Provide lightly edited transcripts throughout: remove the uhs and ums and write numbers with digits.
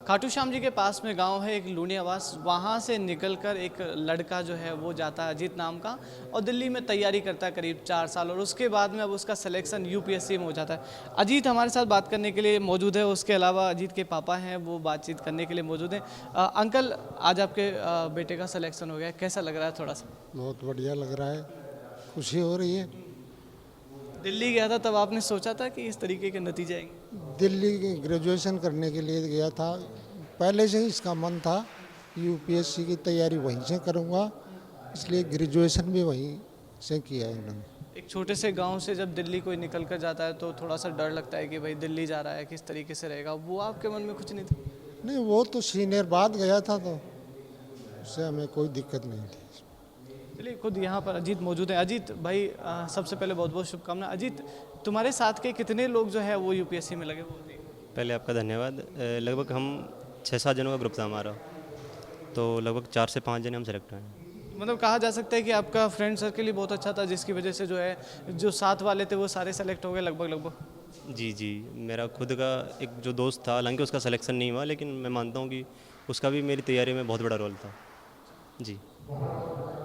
खाटू श्याम जी के पास में गांव है एक लूणी आवास, वहाँ से निकलकर एक लड़का जो है वो जाता है अजीत नाम का और दिल्ली में तैयारी करता है करीब 4 साल और उसके बाद में अब उसका सिलेक्शन यूपीएससी में हो जाता है। अजीत हमारे साथ बात करने के लिए मौजूद है। उसके अलावा अजीत के पापा हैं, वो बातचीत करने के लिए मौजूद हैं। अंकल, आज आपके बेटे का सिलेक्शन हो गया, कैसा लग रहा है? थोड़ा सा। बहुत बढ़िया लग रहा है, खुशी हो रही है। दिल्ली गया था तब आपने सोचा था कि इस तरीके के नतीजे आएंगे? दिल्ली ग्रेजुएशन करने के लिए गया था, पहले से ही इसका मन था यूपीएससी की तैयारी वहीं से करूँगा, इसलिए ग्रेजुएशन भी वहीं से किया है इन्होंने। एक छोटे से गांव से जब दिल्ली कोई निकल कर जाता है तो थोड़ा सा डर लगता है कि भाई दिल्ली जा रहा है, किस तरीके से रहेगा, वो आपके मन में कुछ नहीं था? नहीं, वो तो सीनियर बाद गया था तो उससे हमें कोई दिक्कत नहीं थी। चलिए, खुद यहाँ पर अजीत मौजूद है। अजीत भाई, सबसे पहले बहुत बहुत शुभकामनाएं। अजीत, तुम्हारे साथ के कितने लोग जो है वो यूपीएससी में लगे हुए थे? पहले आपका धन्यवाद। लगभग हम 6-7 जनों का ग्रुप था हमारा, तो लगभग 4 से 5 जने हम सेलेक्ट हुए हैं। मतलब कहा जा सकता है कि आपका फ्रेंड सर्कल ही बहुत अच्छा था, जिसकी वजह से जो है जो साथ वाले थे वो सारे सेलेक्ट हो गए लगभग लगभग। जी जी, मेरा खुद का एक जो दोस्त था, हालांकि उसका सिलेक्शन नहीं हुआ, लेकिन मैं मानता हूँ कि उसका भी मेरी तैयारी में बहुत बड़ा रोल था। जी।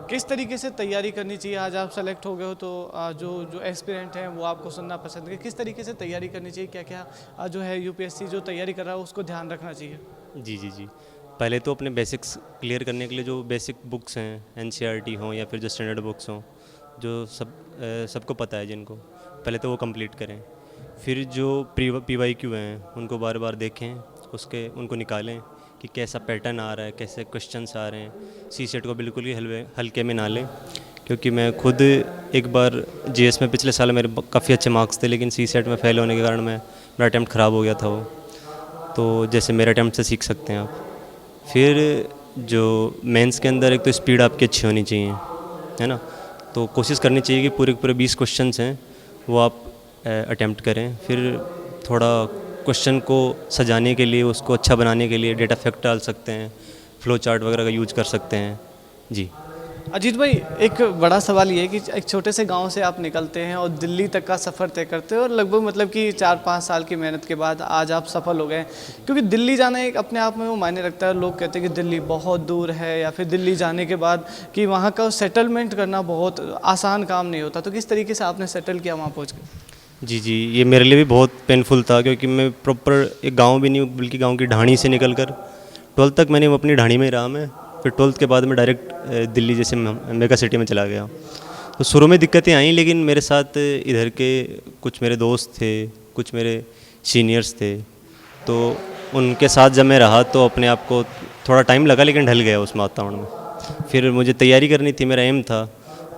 किस तरीके से तैयारी करनी चाहिए? आज आप सेलेक्ट हो गए हो तो जो जो एस्पिरेंट हैं वो आपको सुनना पसंद है। किस तरीके से तैयारी करनी चाहिए, क्या क्या जो है यूपीएससी जो तैयारी कर रहा है उसको ध्यान रखना चाहिए? जी जी जी, पहले तो अपने बेसिक्स क्लियर करने के लिए जो बेसिक बुक्स हैं, एनसीईआरटी हों या फिर जो स्टैंडर्ड बुक्स हों, जो सबको पता है जिनको, पहले तो वो कंप्लीट करें। फिर जो पीवाईक्यू हैं उनको बार बार देखें, उनको निकालें कि कैसा पैटर्न आ रहा है, कैसे क्वेश्चंस आ रहे हैं। सी सेट को बिल्कुल ही हल्के में ना लें, क्योंकि मैं खुद एक बार जीएस में पिछले साल मेरे काफ़ी अच्छे मार्क्स थे, लेकिन सी सेट में फेल होने के कारण मेरा अटैम्प्ट ख़राब हो गया था वो। तो जैसे मेरे अटैम्प्ट से सीख सकते हैं आप। फिर जो मेंस के अंदर एक तो स्पीड आपकी अच्छी होनी चाहिए, है ना, तो कोशिश करनी चाहिए कि पूरे पूरे 20 क्वेश्चंस हैं वो आप अटैम्प्ट करें। फिर थोड़ा क्वेश्चन को सजाने के लिए, उसको अच्छा बनाने के लिए डेटा फैक्ट डाल सकते हैं, फ्लो चार्ट वगैरह का यूज कर सकते हैं। जी। अजीत भाई, एक बड़ा सवाल ये है कि एक छोटे से गांव से आप निकलते हैं और दिल्ली तक का सफ़र तय करते हो और लगभग मतलब कि 4-5 साल की मेहनत के बाद आज आप सफल हो गए। क्योंकि दिल्ली जाना एक अपने आप में वो मायने रखता है। लोग कहते हैं कि दिल्ली बहुत दूर है, या फिर दिल्ली जाने के बाद कि वहाँ का सेटलमेंट करना बहुत आसान काम नहीं होता। तो किस तरीके से आपने सेटल किया वहाँ पहुँच के? जी जी, ये मेरे लिए भी बहुत पेनफुल था, क्योंकि मैं प्रॉपर एक गांव भी नहीं, बल्कि गांव की ढाणी से निकलकर 12th तक मैंने अपनी ढाणी में ही रहा मैं। फिर 12th के बाद मैं डायरेक्ट दिल्ली जैसे मेगा सिटी में चला गया। तो शुरू में दिक्कतें आई, लेकिन मेरे साथ इधर के कुछ मेरे दोस्त थे, कुछ मेरे सीनियर्स थे, तो उनके साथ जब मैं रहा तो अपने आप को थोड़ा टाइम लगा, लेकिन ढल गया उस वातावरण में। फिर मुझे तैयारी करनी थी, मेरा एम था,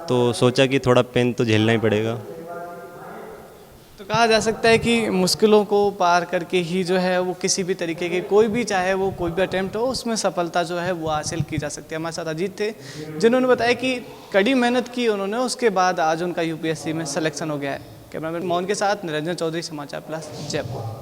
तो सोचा कि थोड़ा पेन तो झेलना ही पड़ेगा। तो कहा जा सकता है कि मुश्किलों को पार करके ही जो है वो किसी भी तरीके के कोई भी, चाहे वो कोई भी अटेम्प्ट हो, उसमें सफलता जो है वो हासिल की जा सकती है। हमारे साथ अजीत थे, जिन्होंने बताया कि कड़ी मेहनत की उन्होंने, उसके बाद आज उनका यूपीएससी में सिलेक्शन हो गया है। कैमरामैन मोहन के साथ निरंजन चौधरी, समाचार प्लस, जयपुर।